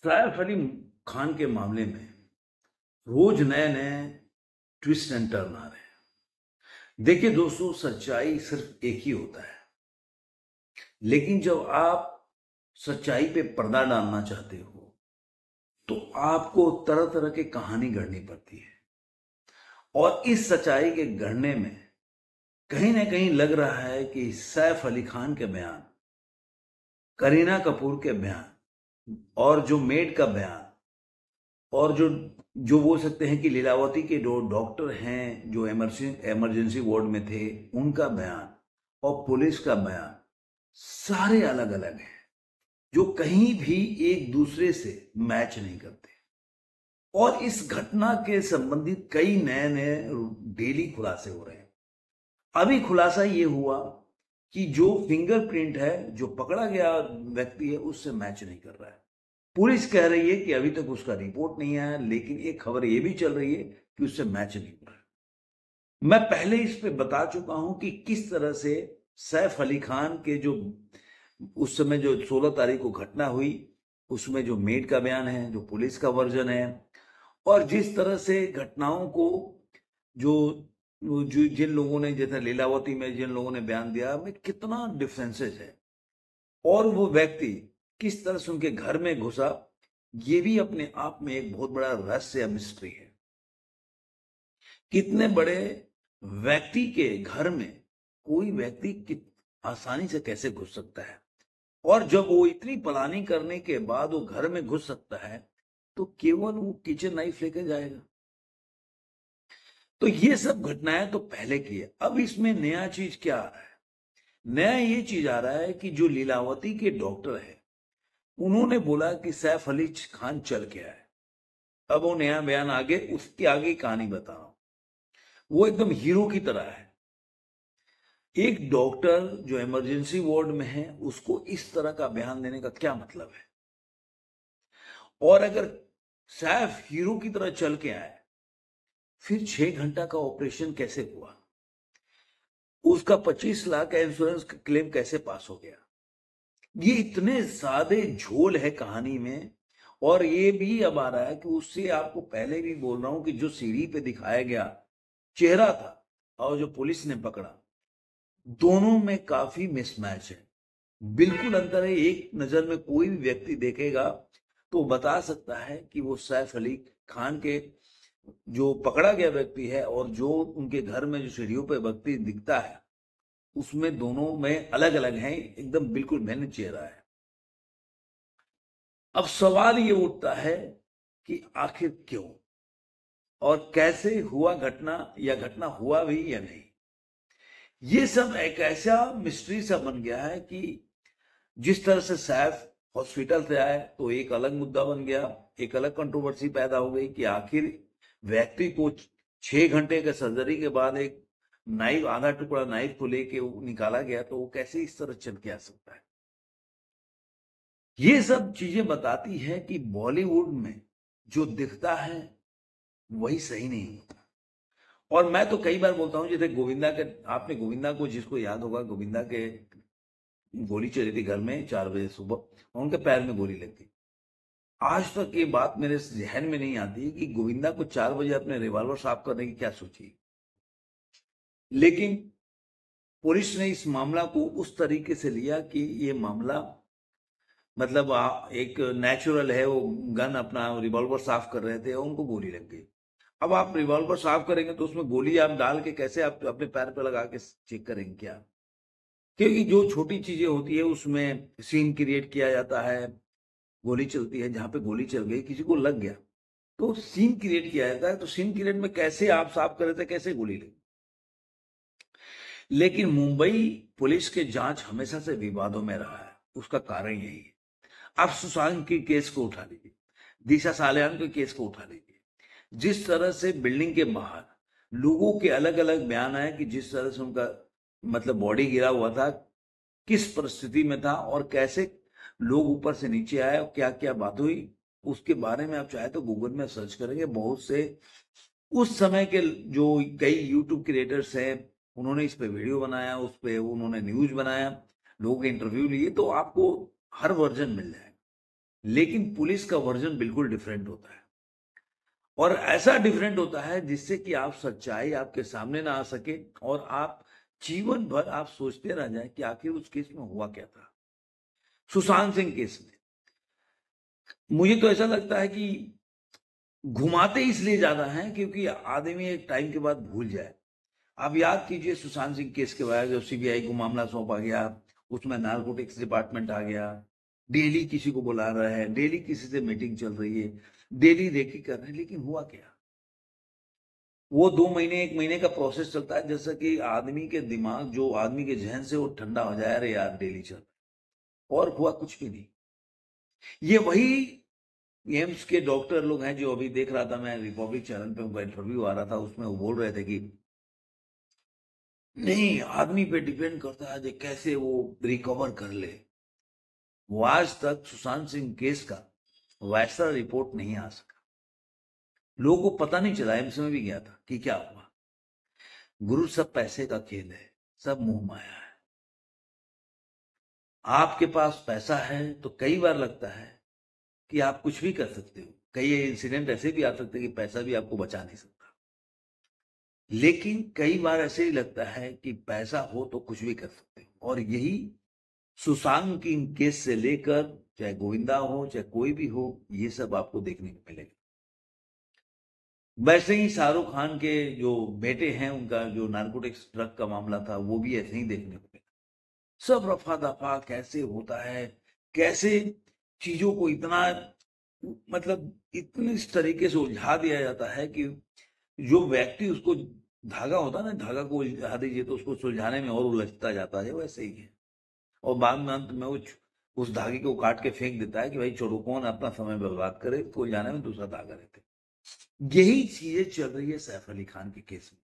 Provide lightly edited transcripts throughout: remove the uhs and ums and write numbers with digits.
सैफ अली खान के मामले में रोज नए नए ट्विस्ट एंड टर्न आ रहे हैं। देखिए दोस्तों, सच्चाई सिर्फ एक ही होता है, लेकिन जब आप सच्चाई पे पर्दा डालना चाहते हो तो आपको तरह तरह की कहानी गढ़नी पड़ती है। और इस सच्चाई के गढ़ने में कहीं ना कहीं लग रहा है कि सैफ अली खान के बयान, करीना कपूर के बयान और जो मेड का बयान और जो जो बोल सकते हैं कि लीलावती के जो डॉक्टर हैं जो इमरजेंसी वार्ड में थे, उनका बयान और पुलिस का बयान सारे अलग अलग हैं, जो कहीं भी एक दूसरे से मैच नहीं करते। और इस घटना के संबंधित कई नए नए डेली खुलासे हो रहे हैं। अभी खुलासा ये हुआ कि जो फिंगरप्रिंट है, जो पकड़ा गया व्यक्ति है, उससे मैच नहीं कर रहा है। पुलिस कह रही है कि अभी तक उसका रिपोर्ट नहीं आया, लेकिन एक खबर ये भी चल रही है कि उससे मैच नहीं हो रहा है। मैं पहले इस पे बता चुका हूं कि किस तरह से सैफ अली खान के जो उस समय जो 16 तारीख को घटना हुई, उसमें जो मेड का बयान है, जो पुलिस का वर्जन है, और जिस तरह से घटनाओं को जो जो जिन लोगों ने, जैसे लीलावती में जिन लोगों ने बयान दिया, में कितना डिफरेंसेस है। और वो व्यक्ति किस तरह से उनके घर में घुसा, ये भी अपने आप में एक बहुत बड़ा रहस्य या मिस्ट्री है। कितने बड़े व्यक्ति के घर में कोई व्यक्ति आसानी से कैसे घुस सकता है, और जब वो इतनी प्लानिंग करने के बाद वो घर में घुस सकता है तो केवल वो किचन नाइफ लेके जाएगा। तो ये सब घटनाएं तो पहले की है। अब इसमें नया चीज क्या आ रहा है? नया ये चीज आ रहा है कि जो लीलावती के डॉक्टर है, उन्होंने बोला कि सैफ अली खान चल के आए। अब वो नया बयान आगे, उसके आगे कहानी बता रहा हूं। वो एकदम हीरो की तरह है। एक डॉक्टर जो इमरजेंसी वार्ड में है, उसको इस तरह का बयान देने का क्या मतलब है? और अगर सैफ हीरो की तरह चल के आए, फिर 6 घंटा का ऑपरेशन कैसे हुआ? उसका 25 लाख का इंश्योरेंस क्लेम कैसे पास हो गया? ये इतने सादे झोल है कहानी में। और ये भी अब आ रहा है कि उससे, आपको पहले भी बोल रहा हूं कि जो सीढ़ी पे दिखाया गया चेहरा था और जो पुलिस ने पकड़ा, दोनों में काफी मिसमैच है। बिल्कुल अंतर है। एक नजर में कोई भी व्यक्ति देखेगा तो बता सकता है कि वो सैफ अली खान के जो पकड़ा गया व्यक्ति है और जो उनके घर में जो सीढ़ियों पे व्यक्ति दिखता है, उसमें दोनों में अलग अलग हैं, एकदम बिल्कुल भिन्न चेहरा है। अब सवाल ये उठता है कि आखिर क्यों और कैसे हुआ घटना, या घटना हुआ भी या नहीं। ये सब एक ऐसा मिस्ट्री सा बन गया है कि जिस तरह से सैफ हॉस्पिटल से आए तो एक अलग मुद्दा बन गया, एक अलग कंट्रोवर्सी पैदा हो गई कि आखिर व्यक्ति को 6 घंटे के सर्जरी के बाद एक नाइफ, आधा टुकड़ा नाइफ को लेके निकाला गया, तो वो कैसे इस तरह चल के आ सकता है? ये सब चीजें बताती है कि बॉलीवुड में जो दिखता है वही सही नहीं होता। और मैं तो कई बार बोलता हूं, जैसे गोविंदा के, आपने गोविंदा को, जिसको याद होगा, गोविंदा के गोली चली थी घर में 4 बजे सुबह और उनके पैर में गोली लग गई। आज तक ये बात मेरे जहन में नहीं आती कि गोविंदा को 4 बजे अपने रिवॉल्वर साफ करने की क्या सोची। लेकिन पुलिस ने इस मामला को उस तरीके से लिया कि ये मामला, मतलब एक नेचुरल है। वो गन, अपना रिवॉल्वर साफ कर रहे थे और उनको गोली लग गई। अब आप रिवॉल्वर साफ करेंगे तो उसमें गोली आप डाल के कैसे आप अपने पैर पे लगा के चेक करेंगे क्या? क्योंकि जो छोटी चीजें होती है उसमें सीन क्रिएट किया जाता है। गोली चलती है, जहां पे गोली चल गई, किसी को लग गया तो सीन क्रिएट किया जाता है। तो सीन क्रिएट में कैसे आप साफ कर रहे थे, कैसे गोली लगी? लेकिन मुंबई पुलिस के जांच हमेशा से विवादों में रहा है। उसका कारण यही है। आप सुशांत के केस को उठा लीजिए, दिशा सालियान के केस को उठा लीजिए। जिस तरह से बिल्डिंग के बाहर लोगों के अलग अलग बयान आए कि जिस तरह से उनका, मतलब बॉडी गिरा हुआ था, किस परिस्थिति में था और कैसे लोग ऊपर से नीचे आए और क्या क्या बात हुई, उसके बारे में आप चाहे तो गूगल में सर्च करेंगे। बहुत से उस समय के जो कई यूट्यूब क्रिएटर्स हैं, उन्होंने इस पे वीडियो बनाया, उस पे उन्होंने न्यूज बनाया, लोगों के इंटरव्यू लिए, तो आपको हर वर्जन मिल जाएगा। लेकिन पुलिस का वर्जन बिल्कुल डिफरेंट होता है, और ऐसा डिफरेंट होता है जिससे कि आप सच्चाई आपके सामने ना आ सके और आप जीवन भर आप सोचते रह जाए कि आखिर उस केस में हुआ क्या था। सुशांत सिंह केस में मुझे तो ऐसा लगता है कि घुमाते इसलिए ज्यादा हैं क्योंकि आदमी एक टाइम के बाद भूल जाए। आप याद कीजिए सुशांत सिंह केस के बाद जब सीबीआई को मामला सौंपा गया, उसमें नारकोटिक्स डिपार्टमेंट आ गया, डेली किसी को बुला रहा है, डेली किसी से मीटिंग चल रही है, डेली रेकी कर रहे हैं, लेकिन हुआ क्या? वो 2 महीने 1 महीने का प्रोसेस चलता है, जैसा कि आदमी के दिमाग जो आदमी के जहन से वो ठंडा हो जाए, अरे यार डेली चल, और हुआ कुछ भी नहीं। ये वही एम्स के डॉक्टर लोग हैं जो अभी देख रहा था मैं, रिपब्लिक चैनल पे उनका इंटरव्यू आ रहा था, उसमें वो बोल रहे थे कि नहीं, आदमी पे डिपेंड करता है कि कैसे वो रिकवर कर ले। वो आज तक सुशांत सिंह केस का वैसा रिपोर्ट नहीं आ सका, लोगों को पता नहीं चला, एम्स में भी गया था कि क्या हुआ। गुरु, सब पैसे का खेल है, सब मोह माया है। आपके पास पैसा है तो कई बार लगता है कि आप कुछ भी कर सकते हो, कई इंसिडेंट ऐसे भी आ सकते हैं कि पैसा भी आपको बचा नहीं सकता, लेकिन कई बार ऐसे ही लगता है कि पैसा हो तो कुछ भी कर सकते हो। और यही सुशांत की केस से लेकर चाहे गोविंदा हो चाहे कोई भी हो, ये सब आपको देखने को मिलेगा। वैसे ही शाहरुख खान के जो बेटे हैं, उनका जो नारकोटिक्स ड्रग का मामला था, वो भी ऐसे ही देखने को मिला। सब रफा दफा कैसे होता है, कैसे चीजों को इतना, मतलब इतने इस तरीके से उलझा दिया जाता है कि जो व्यक्ति उसको, धागा होता है ना, धागा को उलझा दीजिए तो उसको सुलझाने में और उलझता जाता है, वैसे ही है। और बाद में अंत में वो उस धागे को काट के फेंक देता है कि भाई छोड़ो, कौन अपना समय बर्बाद करे, इसको उलझाने में दूसरा धागा रहते। यही चीजें चल रही है सैफ अली खान के केस में।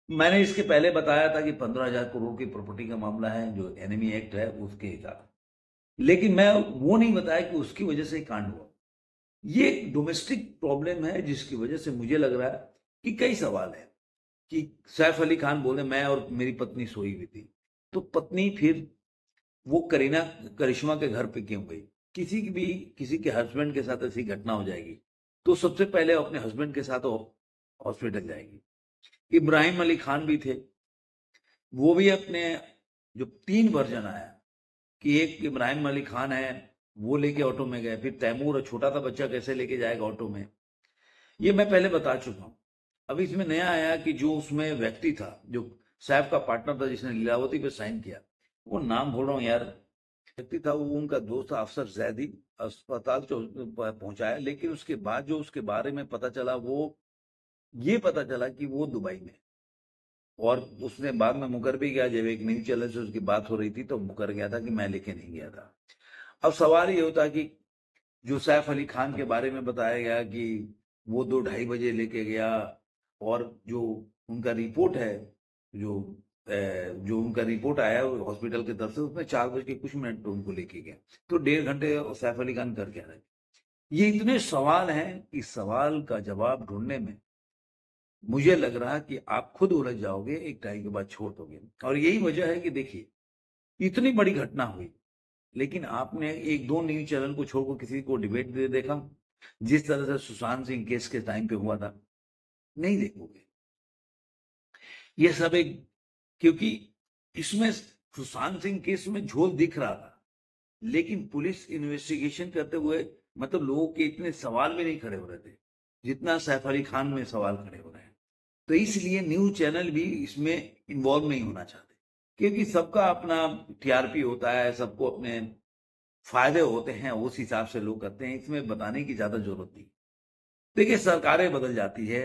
मैंने इसके पहले बताया था कि 15,000 करोड़ की प्रॉपर्टी का मामला है, जो एनिमी एक्ट है उसके हिसाब, लेकिन मैं वो नहीं बताया कि उसकी वजह से ही कांड हुआ। ये एक डोमेस्टिक प्रॉब्लम है जिसकी वजह से मुझे लग रहा है कि कई सवाल है कि सैफ अली खान बोले मैं और मेरी पत्नी सोई हुई थी, तो पत्नी फिर वो करिश्मा के घर पे क्यों गई? किसी के हस्बैंड के साथ ऐसी घटना हो जाएगी तो सबसे पहले अपने हस्बैंड के साथ हॉस्पिटल जाएगी। इब्राहिम अली खान भी थे, वो भी अपने, जो 3 वर्जन आया कि एक इब्राहिम अली खान है, वो लेके ऑटो में गए, फिर तैमूर छोटा सा बच्चा कैसे लेके जाएगा ऑटो में, ये मैं पहले बता चुका हूं। अभी इसमें नया आया कि जो उसमें व्यक्ति था, जो सैफ का पार्टनर था, जिसने लीलावती पे साइन किया, वो नाम भूल रहा हूँ यार, व्यक्ति था, वो उनका दोस्त था, अफसर जैदी, अस्पताल पहुंचाया, लेकिन उसके बाद जो उसके बारे में पता चला, वो ये पता चला कि वो दुबई में, और उसने बाद में मुकर भी गया। जब एक न्यूज चैनल से उसकी बात हो रही थी तो मुकर गया था कि मैं लेके नहीं गया था। अब सवाल ये होता है कि जो सैफ अली खान के बारे में बताया गया कि वो 2-2:30 बजे लेके गया, और जो उनका रिपोर्ट है, जो जो उनका रिपोर्ट आया हॉस्पिटल की तरफ से, उसमें 4 बज के कुछ मिनट पे उनको लेके गया, तो 1.5 घंटे सैफ अली खान कर क्या रहे? ये इतने सवाल हैं, इस सवाल का जवाब ढूंढने में मुझे लग रहा है कि आप खुद उलझ जाओगे, एक टाइम के बाद छोड़ दोगे। और यही वजह है कि देखिए, इतनी बड़ी घटना हुई, लेकिन आपने एक दो न्यूज चैनल को छोड़कर किसी को डिबेट दे देखा जिस तरह से सुशांत सिंह केस के टाइम पे हुआ था? नहीं देखोगे। ये सब एक, क्योंकि इसमें सुशांत सिंह केस में झोल दिख रहा था, लेकिन पुलिस इन्वेस्टिगेशन करते हुए मतलब लोगों के इतने सवाल भी नहीं खड़े हो रहे थे जितना सैफ अली खान में सवाल खड़े हो रहे हैं। तो इसलिए न्यूज चैनल भी इसमें इन्वॉल्व नहीं होना चाहते, क्योंकि सबका अपना टीआरपी होता है, सबको अपने फायदे होते हैं, उस हिसाब से लोग करते हैं, इसमें बताने की ज्यादा जरूरत नहीं। देखिए, सरकारें बदल जाती है।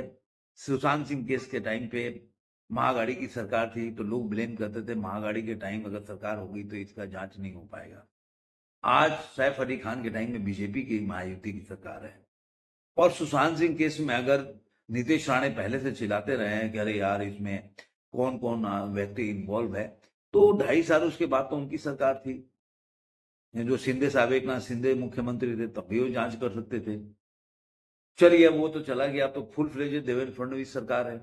सुशांत सिंह केस के टाइम पे महागाड़ी की सरकार थी तो लोग ब्लेम करते थे, महागाड़ी के टाइम अगर सरकार होगी तो इसका जांच नहीं हो पाएगा। आज सैफ अली खान के टाइम में बीजेपी की महायुति की सरकार है, और सुशांत सिंह केस में अगर नीतीश राणे पहले से चिल्लाते रहे हैं कि अरे यार इसमें कौन कौन व्यक्ति इन्वॉल्व है, तो 2.5 साल उसके बाद तो उनकी सरकार थी, जो शिंदे साहब, एक नाथ शिंदे मुख्यमंत्री थे, तब भी वो जांच कर सकते थे। चलिए, अब वो तो चला गया, तो फुल फ्लेजेड देवेंद्र फडणवीस सरकार है,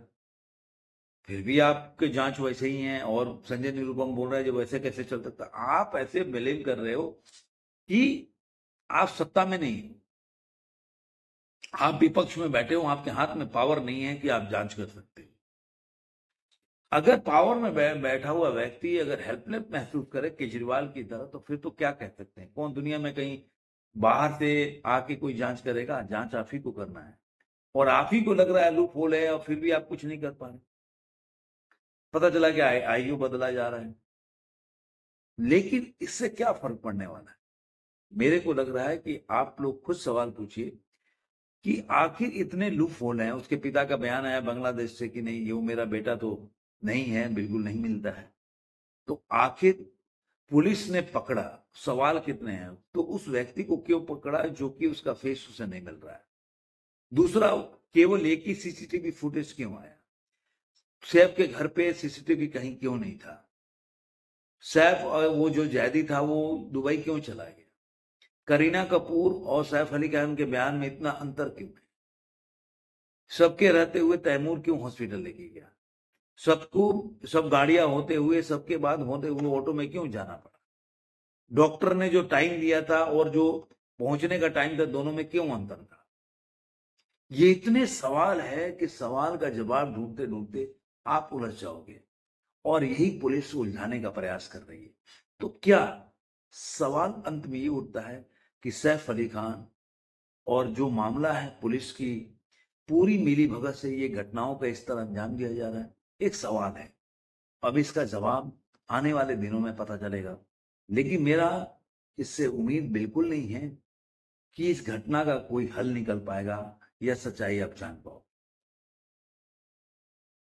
फिर भी आपके जांच वैसे ही हैं, और संजय निरुपम बोल रहे हैं जो वैसे कैसे चल सकता। आप ऐसे ब्लेम कर रहे हो कि आप सत्ता में नहीं हो, आप विपक्ष में बैठे हो, आपके हाथ में पावर नहीं है कि आप जांच कर सकते हो। अगर पावर में बैठा हुआ व्यक्ति अगर हेल्पलेस महसूस करे केजरीवाल की तरह, तो फिर तो क्या कह सकते हैं? कौन दुनिया में कहीं बाहर से आके कोई जांच करेगा? जांच आप ही को करना है, और आप ही को लग रहा है लूप होल है, और फिर भी आप कुछ नहीं कर पा रहे। पता चला कि आईओ बदला जा रहा है, लेकिन इससे क्या फर्क पड़ने वाला है? मेरे को लग रहा है कि आप लोग खुद सवाल पूछिए कि आखिर इतने लूप होल हैं। उसके पिता का बयान आया बांग्लादेश से कि नहीं, ये वो मेरा बेटा तो नहीं है, बिल्कुल नहीं मिलता है। तो आखिर पुलिस ने पकड़ा, सवाल कितने हैं? तो उस व्यक्ति को क्यों पकड़ा जो कि उसका फेस उसे नहीं मिल रहा है? दूसरा, केवल एक ही सीसीटीवी फुटेज क्यों आया? सैफ के घर पे सीसीटीवी कहीं क्यों नहीं था? सैफ और वो जो जैदी था वो दुबई क्यों चला गया? करीना कपूर और सैफ अली खान के बयान में इतना अंतर क्यों है? सबके रहते हुए तैमूर क्यों हॉस्पिटल लेके गया? सबको, सब गाड़ियां होते हुए, सबके बाद होते हुए ऑटो में क्यों जाना पड़ा? डॉक्टर ने जो टाइम दिया था और जो पहुंचने का टाइम था, दोनों में क्यों अंतर था? ये इतने सवाल है कि सवाल का जवाब ढूंढते ढूंढते आप उलझ जाओगे, और यही पुलिस उलझाने का प्रयास कर रही है। तो क्या सवाल अंत में ये उठता है कि सैफ अली खान और जो मामला है पुलिस की पूरी मिली भगत से ये घटनाओं का इस तरह अंजाम दिया जा रहा है? एक सवाल है, अब इसका जवाब आने वाले दिनों में पता चलेगा। लेकिन मेरा इससे उम्मीद बिल्कुल नहीं है कि इस घटना का कोई हल निकल पाएगा या सच्चाई आप जान पाओ।